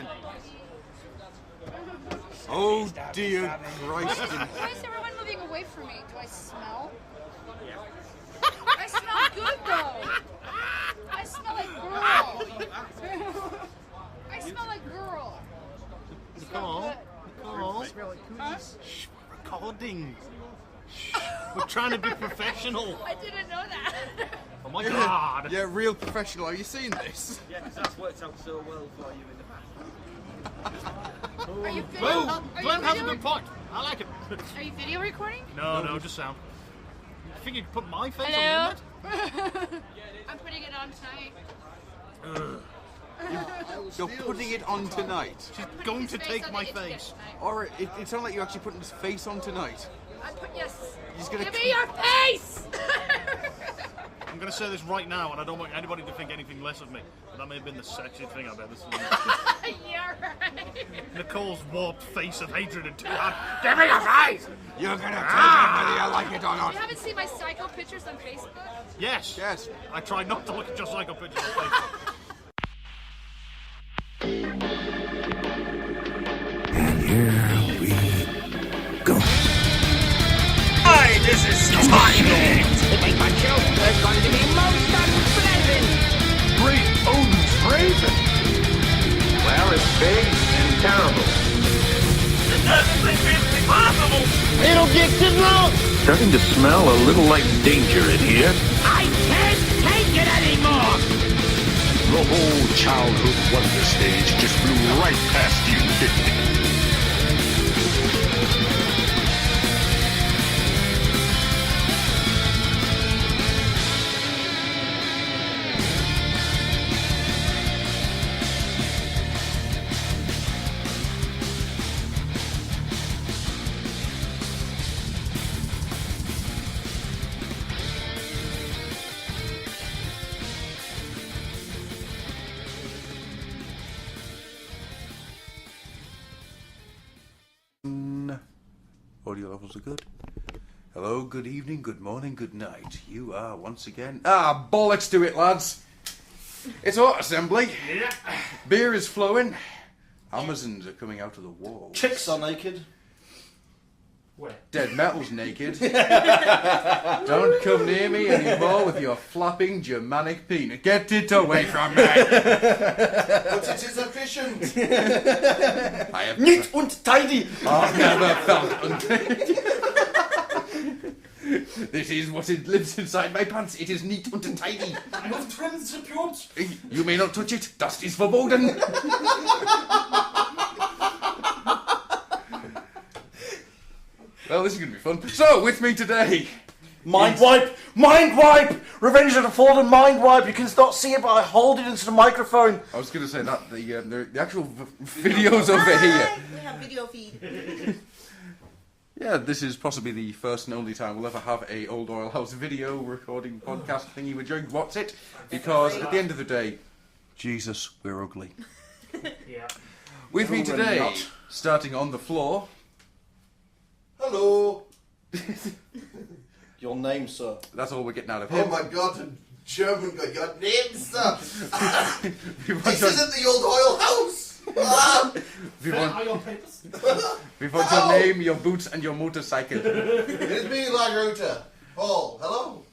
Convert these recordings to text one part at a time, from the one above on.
fine. Oh dear Christ. Why is everyone moving away from me? Do I smell? I smell good though. I smell like girl. I smell like girl. Nicole, Nicole. Huh? Shh, we're recording. Shh, we're trying to be professional. I didn't know that. Oh my God. Yeah, real professional. Have you seen this? Yeah, because that's worked out so well for you in the past. Are you video? Oh, Are you Glenn has a video? good point. I like it. Are you video recording? No, just sound. I think you could put my face Hello. on the I'm putting it on tonight. internet. You're putting it on tonight. She's Putting going his to take on my the internet face. tonight. Or it sounds like you're actually putting his face on tonight. Yes. He's gonna Give me your face. I'm going to say this right now, and I don't want anybody to think anything less of me. But that may have been the sexiest thing I've ever seen. You're right. Nicole's warped face of hatred and terror. Give me your face! You're gonna take it whether you like it or not. You haven't seen my psycho pictures on Facebook? Yes. Yes. I try not to look at your psycho pictures on Facebook. And here we go. Hi, this is Spidey. To make my joke, there's going to be most unpleasant. Great Odin's Raven. Well, it's big and terrible. It doesn't be possible. It'll get too long. Starting to smell a little like danger in here. I can't take it anymore. The whole childhood wonder stage just flew right past you, didn't it? Audio levels are good. Hello, good evening, good morning, good night. You are once again... Ah, bollocks to it, lads. It's art assembly. Yeah. Beer is flowing. Amazons are coming out of the walls. Chicks are naked. Where? Dead metal's naked. Don't come near me anymore with your flapping Germanic penis. Get it away from me. But it is efficient. I have Neat and tidy. I've never felt untidy. This is what it lives inside my pants. It is neat and tidy. I have trimmed the pubes. You may not touch it. Dust is verboten. Well, this is going to be fun. So, with me today... Mind wipe! Mind wipe! Revenge of the Fallen mind wipe! You can not see it, but I hold it into the microphone. I was going to say that the actual video's over here. We have video feed. Yeah, this is possibly the first and only time we'll ever have a Old Oilhouse video recording podcast thingy we're doing. What's it? Because at the end of the day, Jesus, we're ugly. Yeah. With me No, we're today, not. starting on the floor... Hello. Your name, sir. That's all we're getting out of Oh him. my god, a German guy. Your name, sir. We've This got isn't the old oil house. Ah. Your papers? we've got your name, your boots, and your motorcycle. It is me, Lagrota. Paul, hello.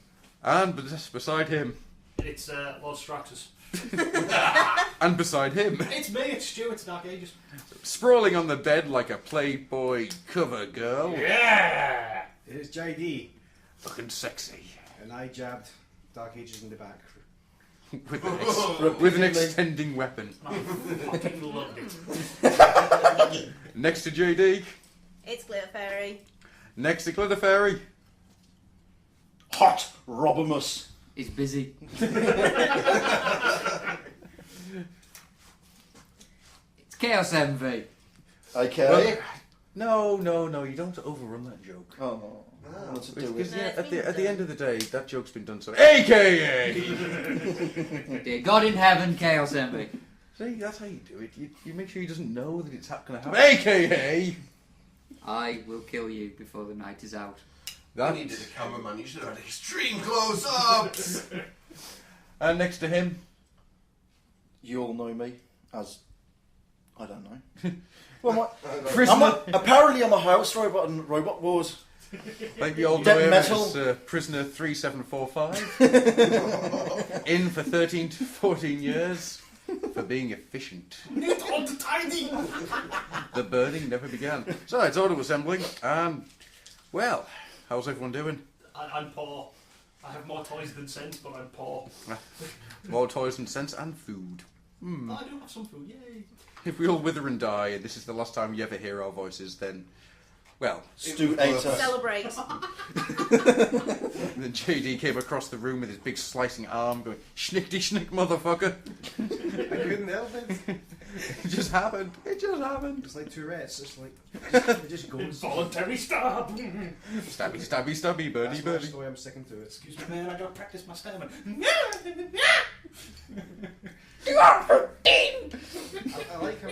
And beside him, It's Lord Straxus. and beside him, It's me, it's Stuart, it's Dark Ages. sprawling on the bed like a Playboy cover girl, Yeah! It is JD, looking sexy, and I jabbed Dark Ages in the back. with an extending weapon. I fucking loved it. Next to JD, It's Glitter Fairy. next to Glitter Fairy, Hot Robimus. He's busy. It's Chaos Envy. Okay. No, you don't overrun that joke. Oh, what's it do Because with? yeah, at the end of the day, that joke's been done so. AKA! Dear God in heaven, Chaos Envy. See, that's how you do it. You make sure he doesn't know that it's going to happen. AKA! I will kill you before the night is out. I needed a cameraman. You should have had extreme close-ups. And next to him, You all know me as I don't know. Well, Prisoner. Apparently I'm a house robot in Robot Wars. Like the old Dead lawyer metal. is prisoner 3745. In for 13 to 14 years for being efficient. The burning never began. So it's auto assembling, and well, how's everyone doing? I'm poor. I have more toys than sense, but I'm poor. More toys and sense and food. I do have some food, yay. If we all wither and die, and this is the last time you ever hear our voices, then, well, Stu ate us. Celebrate. then JD came across the room with his big slicing arm going, schnickety schnick, motherfucker. I couldn't help it. It just happened. It just happened. It's like Tourette's. It's like it just goes. Involuntary stab. Stabby, stabby, stabby, birdie, That's birdie. the way I'm sticking to it. Excuse me, man, I gotta practice my stamina. You are 13! I like how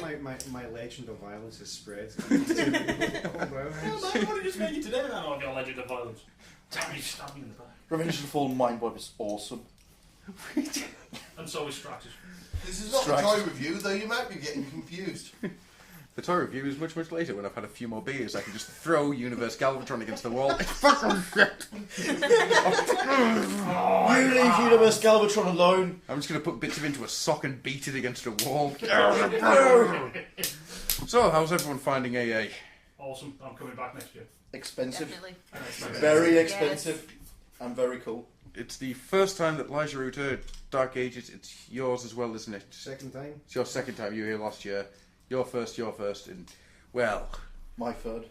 my legend of violence is spread. What did you just make you today? I know your legend of violence. Damn, you stabbed me in the back. Revenge of the Fallen Mind Wipe is awesome. And so is Straxus. This is not a toy review, though you might be getting confused. The toy review is much, much later when I've had a few more beers. I can just throw Universe Galvatron against the wall. It's fucking shit! You leave Universe Galvatron alone. I'm just going to put bits of it into a sock and beat it against a wall. So, how's everyone finding AA? Awesome, I'm coming back next year. Expensive. Definitely. Very expensive. And very cool. It's the first time that Liza Router, Dark Ages, it's yours as well, isn't it? Second time. It's your second time. You were here last year. Your first, and, well... My third.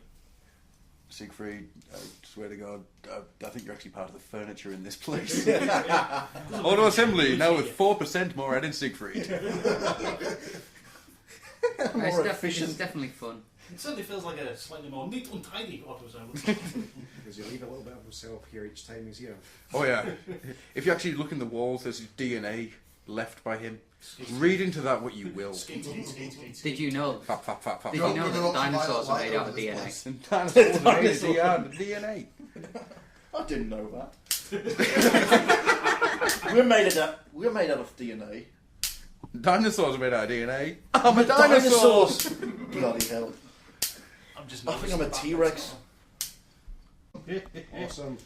Siegfried, I swear to God, I think you're actually part of the furniture in this place. Auto assembly, now with 4% more added Siegfried. More efficient. It's definitely fun. It certainly feels like a slightly more neat and tidy auto assembly. Because you leave a little bit of himself here each time he's here. Oh yeah. If you actually look in the walls, there's DNA left by him. Read into that what you will. Did you know? Fap, fap, fap, fap. Did you know that dinosaurs are made out of DNA? And dinosaurs are made out of DNA. I didn't know that. We're made out of DNA. Dinosaurs are made out of DNA. I'm a dinosaur! Bloody hell. I think I'm a T-Rex. Awesome.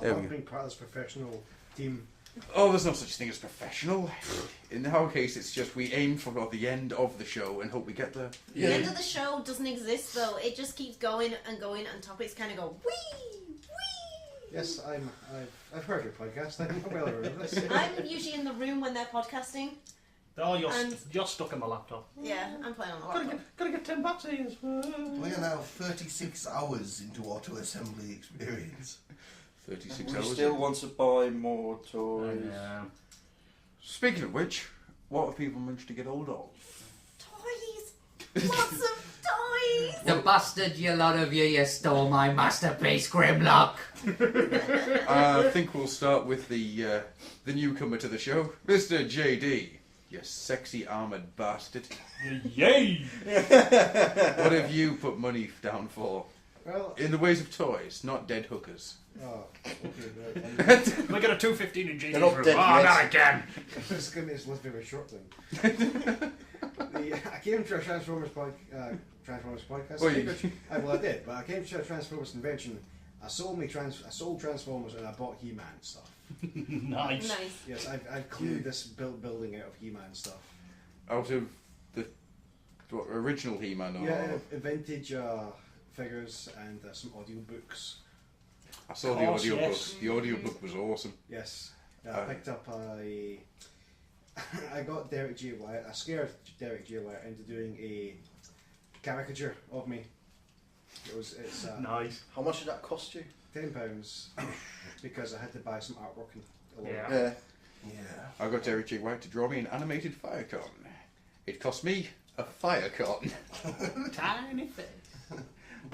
There we I'm go. being part of this professional team. Oh, there's no such thing as professional. In our case, it's just we aim for the end of the show and hope we get there. The end of the show doesn't exist though. It just keeps going and going, and topics kind of go wee, wee. Yes, I've heard your podcast. I'm well aware of this. I'm usually in the room when they're podcasting. Oh, you're, And- you're stuck in my laptop. Yeah, I'm playing on the laptop. Gotta get 10 batteries. We are now 36 hours into auto assembly experience. 36 We hours. still want to buy more toys. Speaking of which, what have people managed to get hold of? Toys! Lots of toys! The bastard, you lot of you stole my masterpiece, Grimlock! I think we'll start with the newcomer to the show, Mr. JD. You sexy armoured bastard. Yay! What have you put money down for? Well, In the ways of toys, not dead hookers. oh, okay. Right. We got a 215 in JD's They're not room. dead Oh, yet. not again! This is going to be this list very short thing. I came to a Transformers podcast. Oh, you- Well, I did, but I came to a Transformers convention. I sold Transformers and I bought He-Man stuff. Nice. Nice. Yes, I've cleared this building out of He-Man stuff. Out of the original He-Man or... Yeah, vintage figures and some audiobooks. I saw Of the course, audiobook. yes. The audiobook was awesome. Yes. I picked up I got Derek J. Wyatt. I scared Derek J. Wyatt into doing a caricature of me. It's Nice. How much did that cost you? £10 because I had to buy some artwork along. Yeah. I got Derek J. White to draw me an animated Firecon. It cost me a Firecon. Tiny face.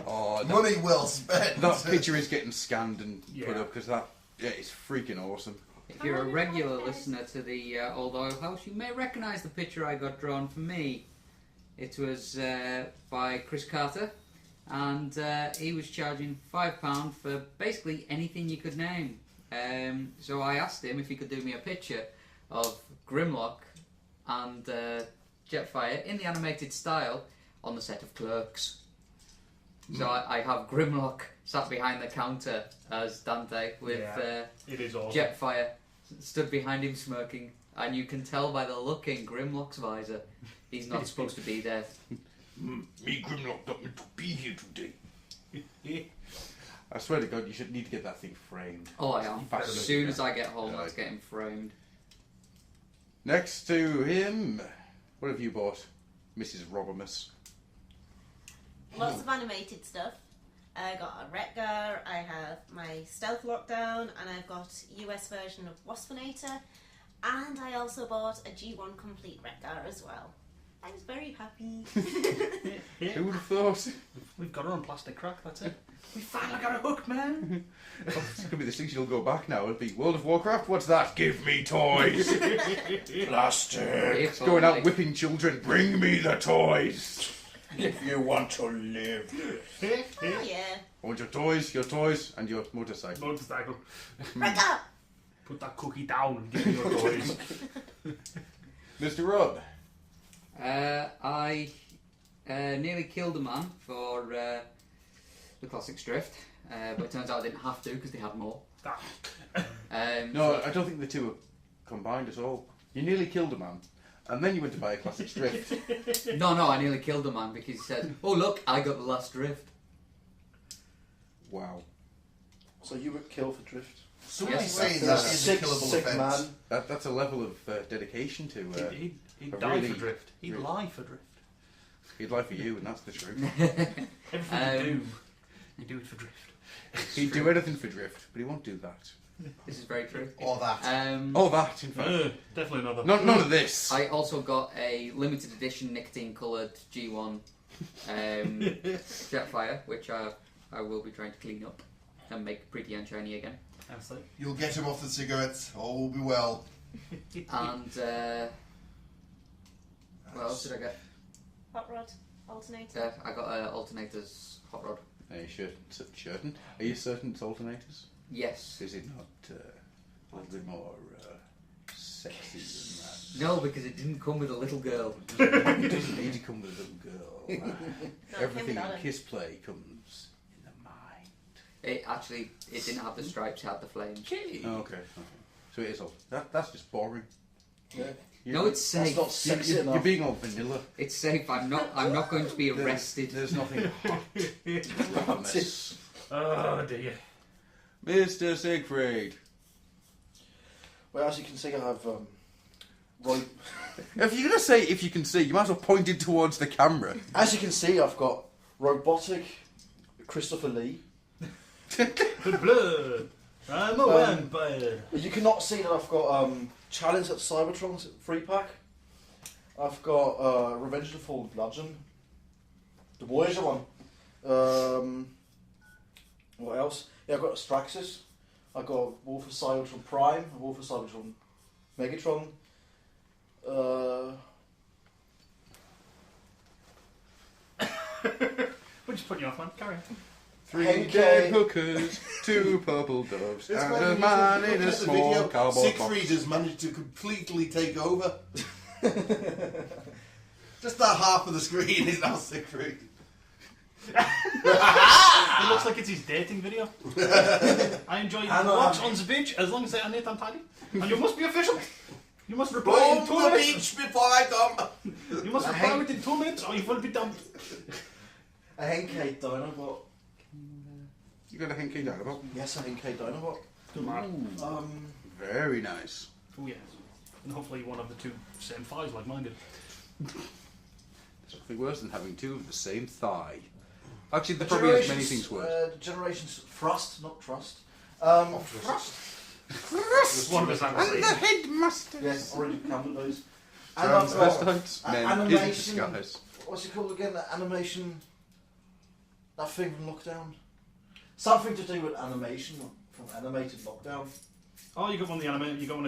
Oh, Money well spent. that picture is getting scanned and put Yeah. up because that is freaking awesome. If you're a regular listener to the old Oilhouse, you may recognise the picture I got drawn for me. It was by Chris Carter, and he was charging £5 for basically anything you could name. So I asked him if he could do me a picture of Grimlock and Jetfire in the animated style on the set of Clerks. So I have Grimlock sat behind the counter as Dante with it is awesome. Jetfire stood behind him smirking, and you can tell by the look in Grimlock's visor he's not supposed to be there. Me, Grimlock, not meant to be here today. I swear to God, you should need to get that thing framed. Oh, I am. As soon as I get home, let's get him framed. Next to him, what have you bought, Mrs. Robimus? Lots of animated stuff. I got a Retgar, I have my Stealth Lockdown, and I've got US version of Waspinator, and I also bought a G1 complete Retgar as well. I was very happy. Who would have thought? We've got her on plastic crack, that's it. We finally got a hook, man. It's going to be the thing she'll go back now. It'll be World of Warcraft. What's that? Give me toys. Plastic. If Going out only. whipping children. Bring me the toys. If you want to live. Oh yeah. I want your toys, and your motorcycle. Motorcycle. Retgar! Put that cookie down and give me your toys. Mr. Rob. I nearly killed a man for the Classics Drift, but it turns out I didn't have to because they had more. No, I don't think the two are combined at all. You nearly killed a man, and then you went to buy a Classic Drift. No, I nearly killed a man because he said, "Oh look, I got the last drift." Wow. So you would kill for drift? Somebody Yes, saying That's that a is a killable sick offence. man. That's a level of dedication to... He'd a die really- for drift. He'd really- lie for drift. He'd lie for you, and that's the truth. Everything you do it for drift. He'd do anything for drift, but he won't do that. This is very true. Or that. Oh, that, in fact. Definitely not that. None of this. I also got a limited edition nicotine coloured G1 Jetfire, which I will be trying to clean up and make pretty and shiny again. Absolutely. You'll get him off the cigarettes. All will be well. And what else did I get? Hot rod alternator. I got alternators hot rod. Are you certain? Are you certain it's alternators? Yes. Is it not a little bit more sexy than that? No, because it didn't come with a little girl. It doesn't need to come with a little girl. No, Everything without in it. Kiss Play comes in the mind. It didn't have the stripes, it had the flames. Oh, okay. So it is all. That's just boring. Yeah. No, it's safe. That's not sexy You're enough. being all vanilla. It's safe. I'm not going to be arrested. There's nothing hot about this. Oh dear. Mr. Siegfried. Well, as you can see, I have right. If you're going to say if you can see, you might as well point it towards the camera. As you can see, I've got robotic Christopher Lee. Good blood. I'm a vampire. You cannot see that I've got Challenge at Cybertron's 3-pack. I've got Revenge of the Fallen Bludgeon. The Voyager one. What else? Yeah, I've got Astraxis. I've got Wolf of Cybertron Prime, Wolf of Cybertron Megatron. We're just putting you off, man. Carry on. 3 Henke. dead hookers, 2 purple doves, It's and when a you man look in a at the small video, cardboard box. Siegfried has managed to completely take over. Just that half of the screen is now Siegfried. It looks like it's his dating video. I enjoy the know, walks I on the beach as long as they are neat and tidy. And you must be official. You must reply in Bomb 2 the minutes. beach before I come. You must reply within 2 minutes or you will be dumped. A Henke Dinobot. You got a Henke Dinobot? Yes, a Henke Dinobot. Good man. Very nice. Oh yes. And hopefully one of the two same thighs like mine did. There's nothing worse than having 2 of the same thigh. Actually, there probably is many things worse. Generations Thrust, not Trust. Thrust. There's one of us that was And the headmaster. Yes, already counted those. And I've Transvestites, got men in animation. disguise. What's it called again? That animation. That thing from Lockdown. Something to do with animation from animated Lockdown. Oh, you got one of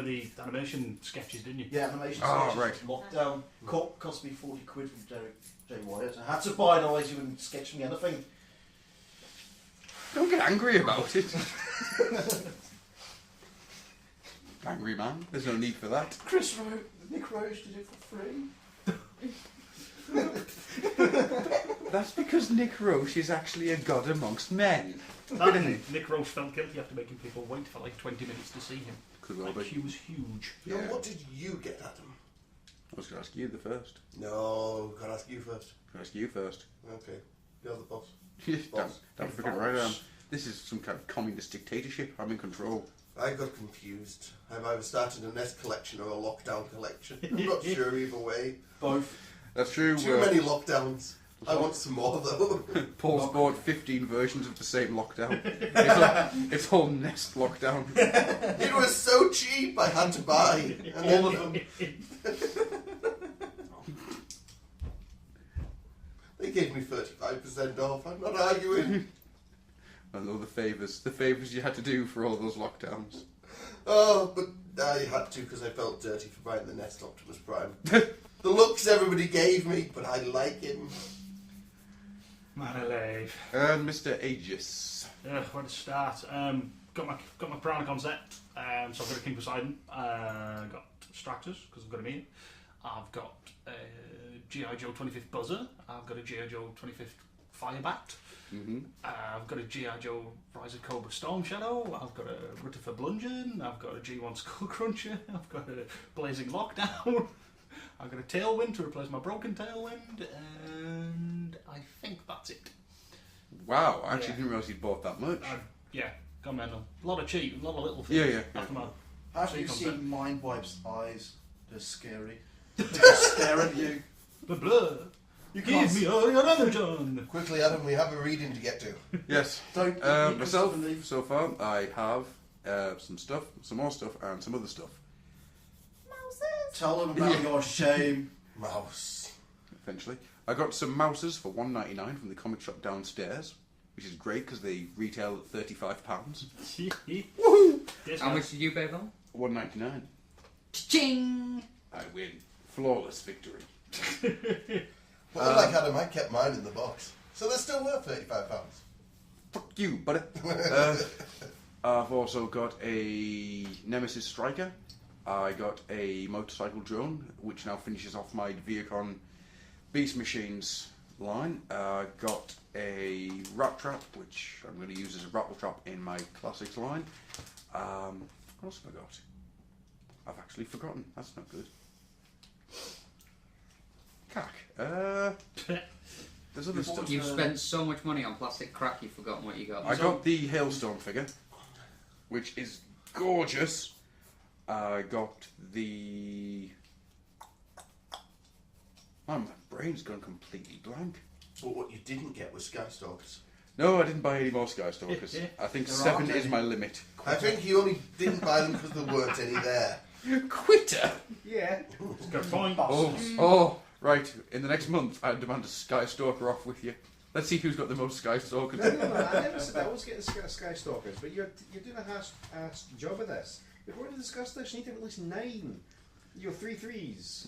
the animation sketches, didn't you? Yeah, animation. Oh, sketches right. from Lockdown. Cost me 40 quid from Derek J. Wyatt. I had to buy it, otherwise you wouldn't sketch me anything. Don't get angry about it. Angry man. There's no need for that. Nick Rose did it for free. That's because Nick Roche is actually a god amongst men. Nick Roche felt guilty after making people wait for like 20 minutes to see him. Could well be. He was huge. Now, what did you get, Adam? I was going to ask you the first. No, gotta ask you first. Can I ask you first? Okay, you're the boss. Damn freaking right I am. This is some kind of communist dictatorship. I'm in control. I got confused. I've either started a Nest collection or a lockdown collection. I'm not sure either way. Both. That's true. Too many lockdowns. I want some more though. Paul's bought 15 versions of the same lockdown. It's all Nest lockdown. It was so cheap, I had to buy. And All of them. They gave me 35% off. I'm not arguing. I know the favours you had to do for all those lockdowns. Oh, but I had to because I felt dirty for buying the Nest Optimus Prime. The looks everybody gave me, but I like him. Man alive. And Mr. Aegis. Where to start? Got my Piranacon set. So I've got a King Poseidon. Got Straxus because I've got him here. I've got G.I. Joe 25th Buzzer. I've got a G.I. Joe 25th Firebat. Mm-hmm. I've got a G.I. Joe Rise of Cobra Storm Shadow. I've got a Rutherford Bludgeon. I've got a G1 Skull Cruncher. I've got a Blazing Lockdown. I've got a Tailwind to replace my broken Tailwind. And I think that's it. Wow, I actually didn't realise you'd bought that much. Yeah, gone mental. A lot of cheap, a lot of little things. Yeah. After my Have you concept. seen Mindwipe's eyes? They're scary. They stare at you. Blah blah. You give me another John. Quickly, Adam, we have a reading to get to. Yes. Don't Myself, so far, I have some stuff, some more stuff, and some other stuff. Tell them about your shame. Mouse. Eventually. I got some mouses for $1.99 from the comic shop downstairs, which is great because they retail at £35. Woohoo! How much did you pay for them? $1.99. Ching! I win. Flawless victory. Well, like Adam, I kept mine in the box. So they're still worth £35. Fuck you, buddy. I've also got a Nemesis Striker. I got a motorcycle drone, which now finishes off my Viacon Beast Machines line. Got a rat trap, which I'm going to use as a rattle trap in my classics line. What else have I got? I've actually forgotten. That's not good. Cack. There's other stuff. You've spent so much money on plastic crack, you've forgotten what you got. I got the Hailstone figure, which is gorgeous. I got the... Man, my brain's gone completely blank. But what you didn't get was Skystalkers. No, I didn't buy any more Skystalkers. I think There 7 aren't is any. my limit. I think you only didn't buy them because there weren't any there. Quitter! Yeah. Good point. Oh, right. In the next month, I demand a Skystalker off with you. Let's see who's got the most Skystalkers. No, I never said I was getting Skystalkers, but you're doing a half job of this. If we're going to discuss this, you need to have at least 9. Your 3 3s.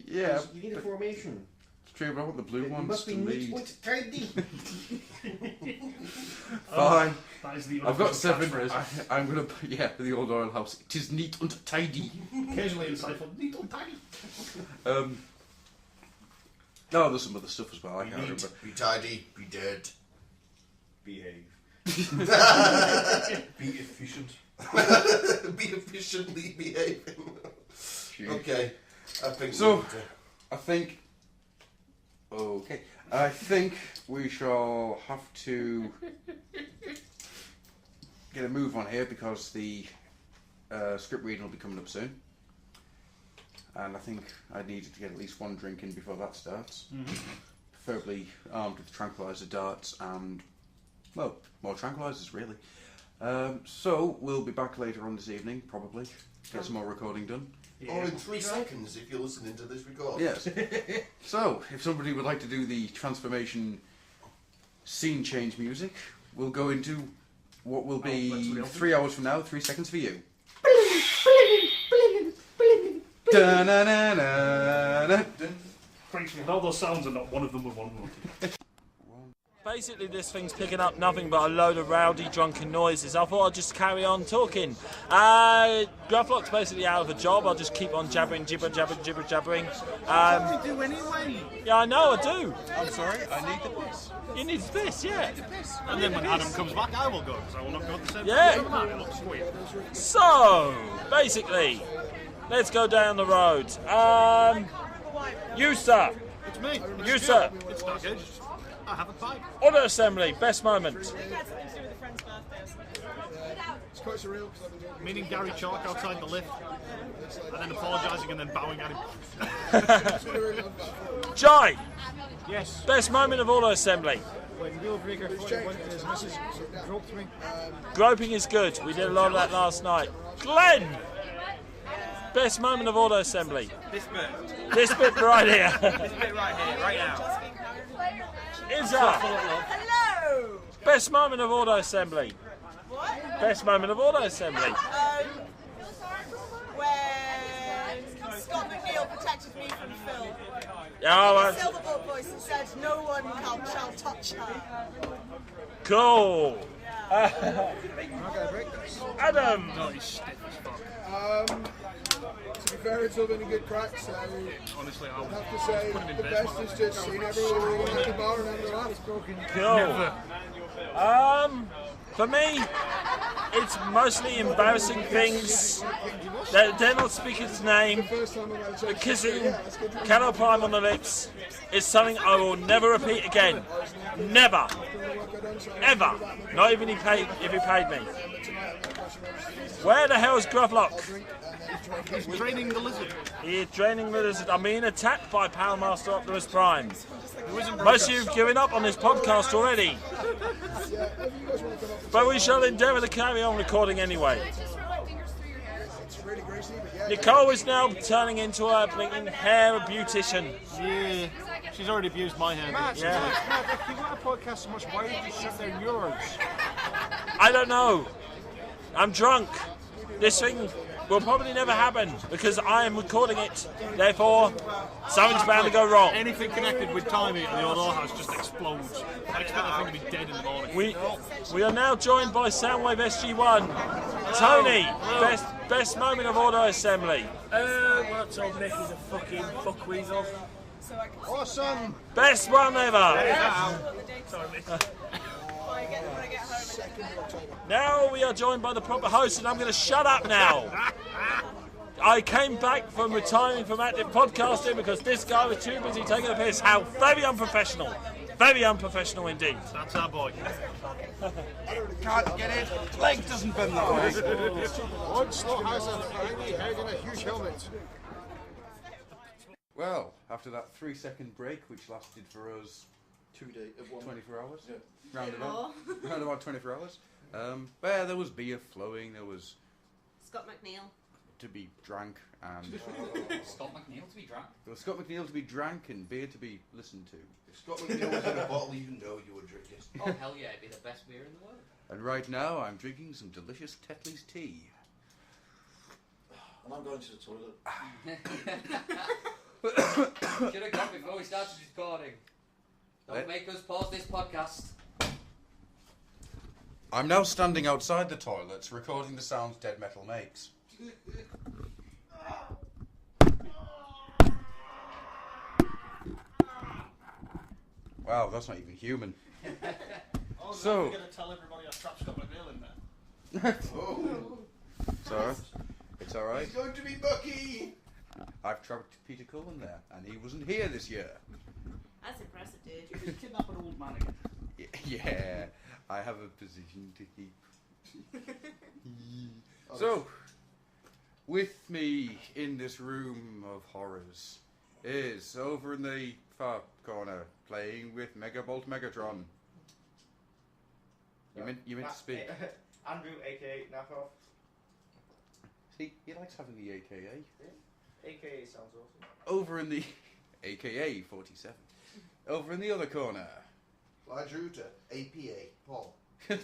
Yeah. You need a formation. It's true, but I want the blue It ones must to be neat, lead. neat, tidy. Fine. That is the I've got unofficial 7. catchphrase. I'm going to... Yeah, for the old oil house. It is neat and tidy. Occasionally insightful, neat and tiny. No, there's some other stuff as well. I Be can't neat, remember. be tidy, be dead. Behave. Be efficient. Be efficiently behaving. Jeez. Okay. I think So- we need to- I think... Okay. I think we shall have to get a move on here because the script reading will be coming up soon. And I think I need to get at least 1 drink in before that starts. Preferably armed with tranquilizer darts and, well, more tranquilizers really. So we'll be back later on this evening, probably. Get some more recording done. Or in 3 seconds if you're listening to this record. Yes. So, if somebody would like to do the transformation scene change music, we'll go into what will be 3 hours from now, 3 seconds for you. Da-na-na-na-na. Frankly, all those sounds are not one of them with one monkey. Basically, this thing's picking up nothing but a load of rowdy, drunken noises. I thought I'd just carry on talking. Grufflock's basically out of a job. I'll just keep on jabbering. You do anyway. Yeah, I know, I do. I'm sorry, I need the piss. You need the piss, yeah. And then when Adam comes back, I will go, because I will not go at the same Yeah. time. It looks weird. So, basically, let's go down the road. You, sir. It's me. You, sir. It's not good. I have a bike. Auto assembly, best moment. It's quite surreal because I've been doing Meeting Gary Chalk outside the lift, and then apologising and then bowing at him. Jai, Yes. best moment of auto assembly. When Wheelbreaker went to his missus, groped me. Groping is good. We did a lot of that last night. Glenn, best moment of auto assembly. This bit. This bit right here. This bit right here, right now. Izza, Hello! best moment of auto assembly. What? Best moment of auto assembly. When Scott McNeil protected me from Phil. Oh, Silver Boat voice and said, "No one shall touch her." cool. I'm not going to break this. Adam. No, he's stiff as fuck. To be fair, it's all been a good crack, so Honestly, I I'd would have to say put him in the bed. best is just seeing everyone rolling at the bar and having a laugh. Cool. For me, it's mostly embarrassing things. They're not speaking his name. The kissing, Cano Prime on the lips is something I will never repeat again. Never. Ever. Not even if he paid me. Where the hell is Grufflock? He's training the lizard. He is training the lizard. I'm being attacked by Powermaster Optimus Prime. Most of you have given up on this podcast already. But we shall endeavour to carry on recording anyway. Nicole is now turning into a blinking hair beautician. Yeah. She's already abused my hair. Matt, Yeah. Matt, if you want a podcast so much, why did you shut down yours? I don't know. I'm drunk. This thing will probably never happen because I am recording it. Therefore, something's bound to go wrong. Anything connected with timing at the Oilhouse just explodes. I expect that thing to be dead in the morning. We are now joined by Soundwave SG1. Tony, best moment of auto assembly. Well, told Nick he's a fucking fuckweasel. Awesome! Best one ever. Now we are joined by the proper host, and I'm going to shut up now. I came back from retiring from active podcasting because this guy was too busy taking a piss. How very unprofessional. Very unprofessional indeed. That's our boy. Can't get it. Leg doesn't bend that way. One slaughterhouse of tiny head in a huge helmet. Well, after that 3-second break, which lasted for us 24 hours, round about 24 hours. Well, there was beer flowing. There was Scott McNeil to be drank and Scott McNeil to be drunk. there was Scott McNeil to be drank and beer to be listened to. If Scott McNeil was in a bottle, you know you would drink it. Oh hell yeah, it'd be the best beer in the world. And right now, I'm drinking some delicious Tetley's tea. And I'm going to the toilet. Should have gone before we started recording. Don't make us pause this podcast. I'm now standing outside the toilets, recording the sounds dead metal makes. Wow, that's not even human. Oh, So- no, we're going to tell everybody I trapped Scott McNeil in there. It's alright. It's alright. He's going to be Bucky! I've trapped Peter Cullen there, and he wasn't here this year. That's impressive, dude. You just kidnap an old man again. Yeah, I have a position to keep. So, with me in this room of horrors is over in the far corner playing with Megabolt Megatron. You meant to speak. Andrew, aka Knockoff. See, he likes having the AKA. AKA sounds awesome. Over in the AKA 47. Over in the other corner. I drew to APA, Paul. APA.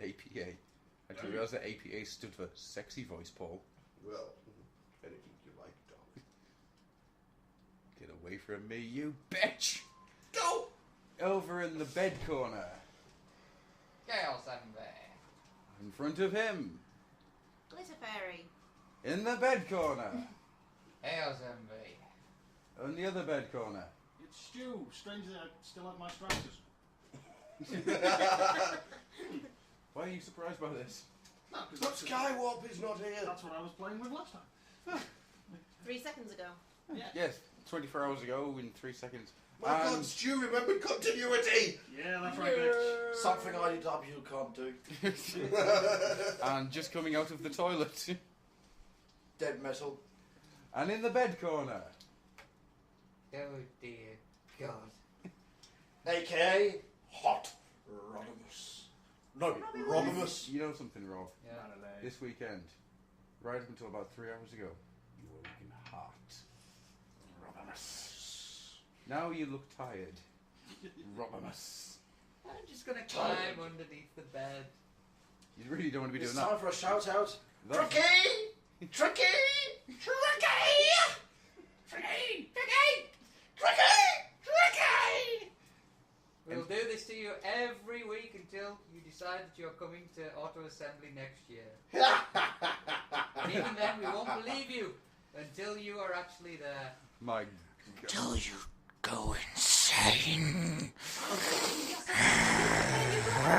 I didn't realise that APA stood for Sexy Voice Paul. Well, anything you like, dog. Get away from me, you bitch! Go! over in the bed corner. Chaos Envy. In front of him. Glitter Fairy. In the bed corner. Chaos Envy. On the other bed corner. It's Stu. Strangely, I still have my strikers. Why are you surprised by this? No, because But Skywarp is not here. That's what I was playing with last time. 3 seconds ago. Yeah. Yes, 24 hours ago in 3 seconds. My God, Stu remembered continuity. Yeah, that's right, Mitch. Something IDW can't do. And just coming out of the toilet. Dead metal. And in the bed corner. Oh dear God. AKA Hot Rodimus. No, Robimus. You know something, Rob? Yeah. This weekend, right up until about 3 hours ago, you were looking hot. Robimus. Now you look tired. Robimus. I'm just gonna climb underneath the bed. You really don't want to be It's doing time that. for a shout out. That's- Tricky! Tricky! Tricky! Tricky! Tricky! Tricky! Tricky! We'll do this to you every week until you decide that you're coming to Auto Assembly next year. And even then, we won't believe you until you are actually there. My Till you go insane.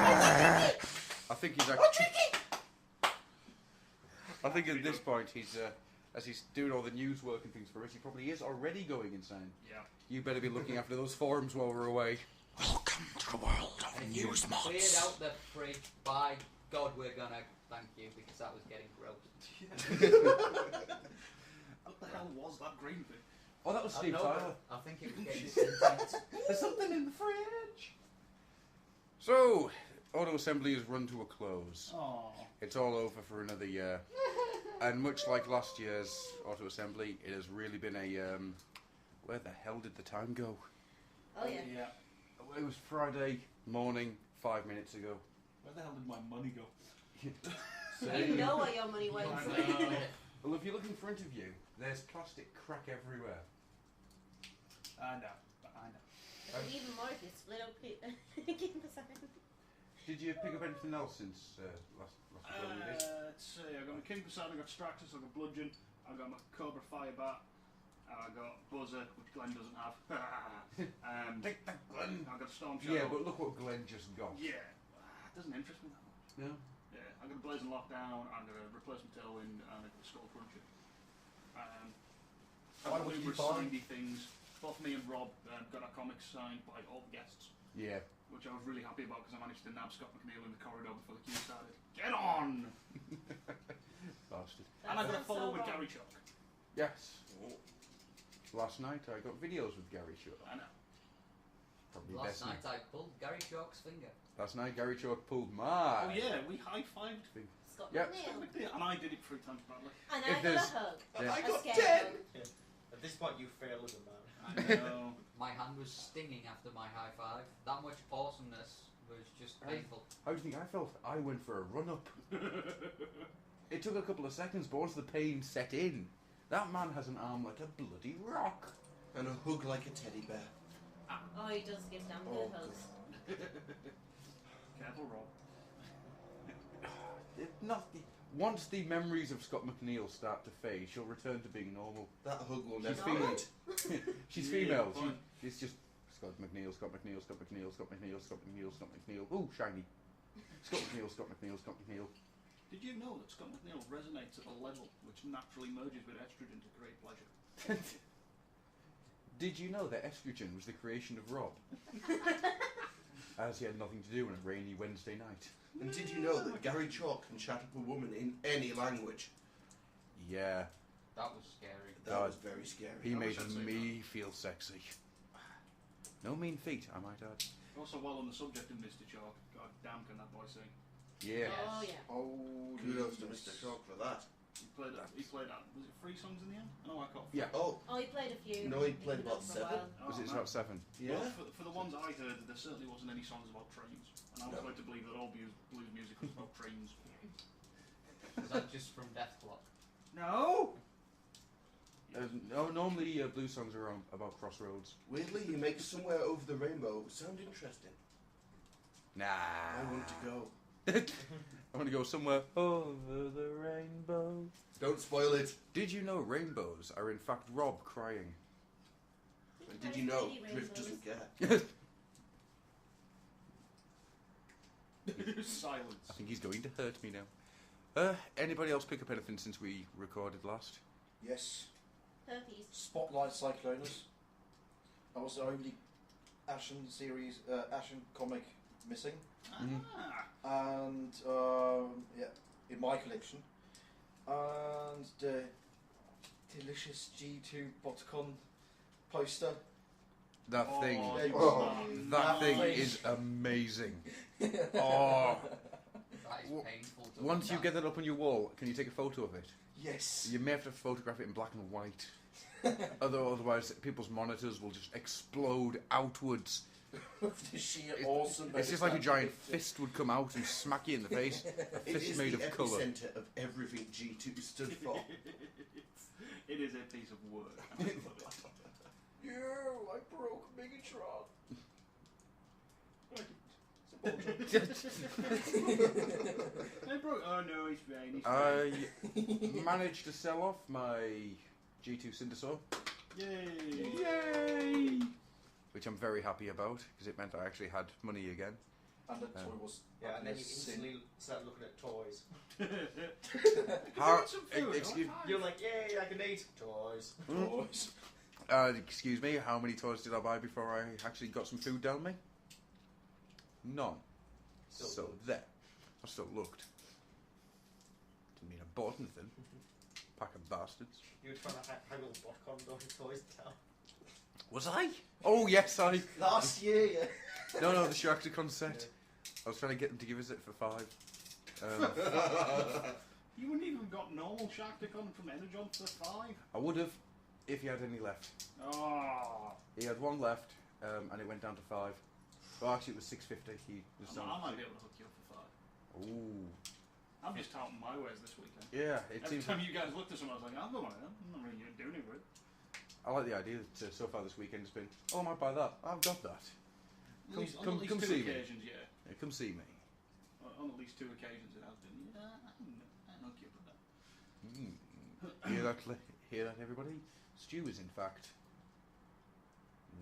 I think he's actually. I think at this point he's, as he's doing all the news work and things for us, he probably is already going insane. Yeah. You better be looking after those forums while we're away. Welcome to the world of And if you news cleared mods. out the fridge, by God, we're gonna thank you because that was getting gross. What the hell was that green thing? Oh, that was I Steve know, Tyler. but I think it was getting sentient. There's something in the fridge. So, Auto Assembly has run to a close. Oh. It's all over for another year. And much like last year's Auto Assembly, it has really been a, where the hell did the time go? Oh, yeah. Yeah. It was Friday morning, 5 minutes ago. Where the hell did my money go? You know where your money went. Well, if you look in front of you, there's plastic crack everywhere. I know. And even more if you split up keep the sign. Did you pick up anything else since last video you did? Let's see, I got my King Poseidon, I got Stratus, I got Bludgeon, I got my Cobra Fire Bat, I got Buzzer, which Glenn doesn't have. And Take that, Glenn. I got Storm Shadow. Yeah, but look what Glenn just got. Yeah, it doesn't interest me that much. No? Yeah, I got a Blazing Lockdown, I'm going to replace my Tailwind, and I got a Skull Cruncher. Why I've got would you numerous buy? signy things. Both me and Rob got our comics signed by all the guests, Yeah. which I was really happy about because I managed to nab Scott McNeil in the corridor before the queue started. Get on! Bastard. And I got a sounds follow so with wrong. Gary Chuck. Yes. Last night I got videos with Gary Chalk. I know. Probably Last best night I pulled Gary Chalk's finger. Last night Gary Chalk pulled my. Oh yeah, we high-fived. Scott Yep. McNeil. And I did it 3 times badly. And If I got a there's- hug. Yeah. I A got scared 10. hug. Yeah. At this point, you fail as a man. I know. My hand was stinging after my high five. That much awesomeness was just painful. How do you think I felt? I went for a run up. It took a couple of seconds, but once the pain set in, that man has an arm like a bloody rock. And a hug like a teddy bear. Oh, he does give damn Oh, good hugs. Careful, Rob. Once the memories of Scott McNeil start to fade, she'll return to being normal. That hug will She's never female. fade. She's Yeah, female. fine. She's just Scott McNeil, Scott McNeil, Scott McNeil, Scott McNeil, Scott McNeil, Scott McNeil. Ooh, shiny. Scott McNeil, Scott McNeil, Scott McNeil. Did you know that Scott McNeil resonates at a level which naturally merges with estrogen to create pleasure? Did you know that estrogen was the creation of Rob? As he had nothing to do on a rainy Wednesday night. And did you know that Gary Chalk can chat up a woman in any language? Yeah. That was scary. That was very scary. He I made wish I'd seen me feel sexy. No mean feat, I might add. Also, while on the subject of Mr. Chalk, god damn can that boy sing. Yeah. Oh, yeah. Oh, Kudos to yes. Mr. Chalk for that. He played, was it 3 songs in the end? I know I caught 4. Yeah. Oh, Oh, he played a few. No, he He's played been about on for a 7. while. Was it man. about 7? yeah. Well, for the ones I heard, there certainly wasn't any songs about trains. And I was No. led to believe that all blues music was about trains. Was that just from Death Clock? No! No, normally blue songs are about crossroads. Weirdly, you make Somewhere Over the Rainbow sound interesting. Nah. I want to go. I want to go somewhere over the rainbow. Don't spoil it. Did you know rainbows are in fact Rob crying? Did you know Drift doesn't care? Silence. I think he's going to hurt me now. Anybody else pick up anything since we recorded last? Yes. Herpes. Spotlight Cyclonus. That was the only Ashen series, Ashen comic missing. And, yeah, in my collection. And the delicious G2 Botcon poster. That thing, Oh, that thing is amazing. Oh, That is painful to once look you at. get that up on your wall, can you take a photo of it? Yes. You may have to photograph it in black and white. Otherwise, people's monitors will just explode outwards. The sheer awesome. It's just like a giant fist would come out and smack you in the face. A It fist is made the of colour. epicenter of everything G2 stood for. It is a piece of work. Yeah, I broke Megatron. I broke. Oh no, he's fine. He's I managed to sell off my G2 Cindersaw. Yay! Yay! Which I'm very happy about because it meant I actually had money again. And the toy was. Yeah, and then you instantly start looking at toys. How, food, excuse, You're like, yay, I can eat toys. Toys. excuse me, how many toys did I buy before I actually got some food down me? None. So there. I still looked. Didn't mean I bought anything. Pack of bastards. You were trying to haggle Botcon toys down. Was I? Oh yes, I. Last year, yeah. No, the Sharkticon set. I was trying to get them to give us it for £5. You wouldn't even got normal Sharkticon from Energon for £5. I would have, if he had any left. Oh. He had one left, and it went down to £5. Well, actually, it was £6.50. He was I might be able to hook you up for £5. Ooh. I'm just touting my wares this weekend. Yeah, it Every seems. time you guys looked at someone, I was like, I'll go on it. I'm not really doing it with it. I like the idea that so far this weekend has been. Oh, I might buy that. I've got that. On at least two see occasions, me. yeah. Come see me. On at least 2 occasions it has been. Yeah, I'll hook you up with that. Hear that, everybody? Stu is, in fact,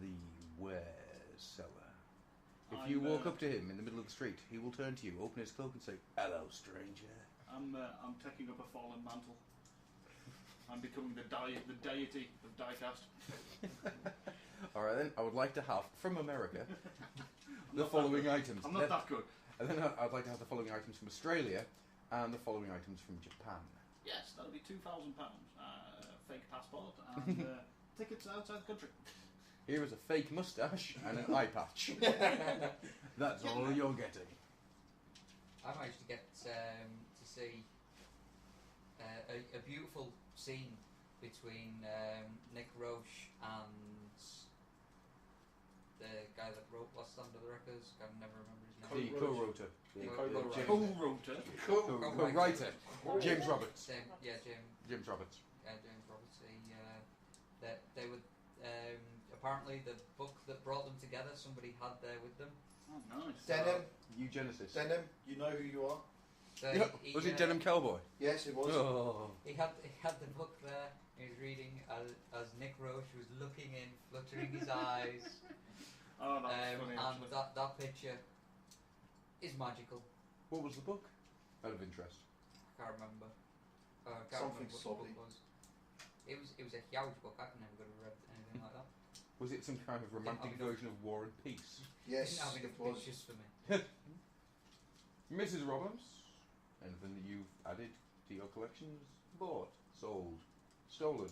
the ware seller. If you walk up to him in the middle of the street, he will turn to you, open his cloak, and say, "Hello, stranger." I'm taking up a fallen mantle. I'm becoming the deity of diecast. All right, then. I would like to have from America the following items. I'm not that good. And then I'd like to have the following items from Australia and the following items from Japan. Yes, that'll be £2,000. Fake passport and tickets outside the country. Here is a fake moustache and an eye patch. That's all you're getting. I managed to get to see a beautiful scene between Nick Roche and the guy that wrote Lost Under the Records. I can never remember his name. The co-writer. Co-writer. James Roberts. James Roberts. James Roberts. They were apparently the book that brought them together. Somebody had there with them. Oh, nice. Denim. Eugenesis. Denim. You know who you are. So was it Denim Cowboy? Yes, it was. Oh. He had the book there. He was reading as Nick Roche was looking in, fluttering his eyes. Oh, that's funny. And Actually. that picture is magical. What was the book? Out of interest. I can't remember. I can't Something remember what sloppy. the book was. It was a huge book. I've never could have read anything like that. Was it some kind of romantic version of War and Peace? Yes, Didn't have enough it was. pictures for me. Mrs. Roberts, anything that you've added to your collections? Bought, sold, stolen,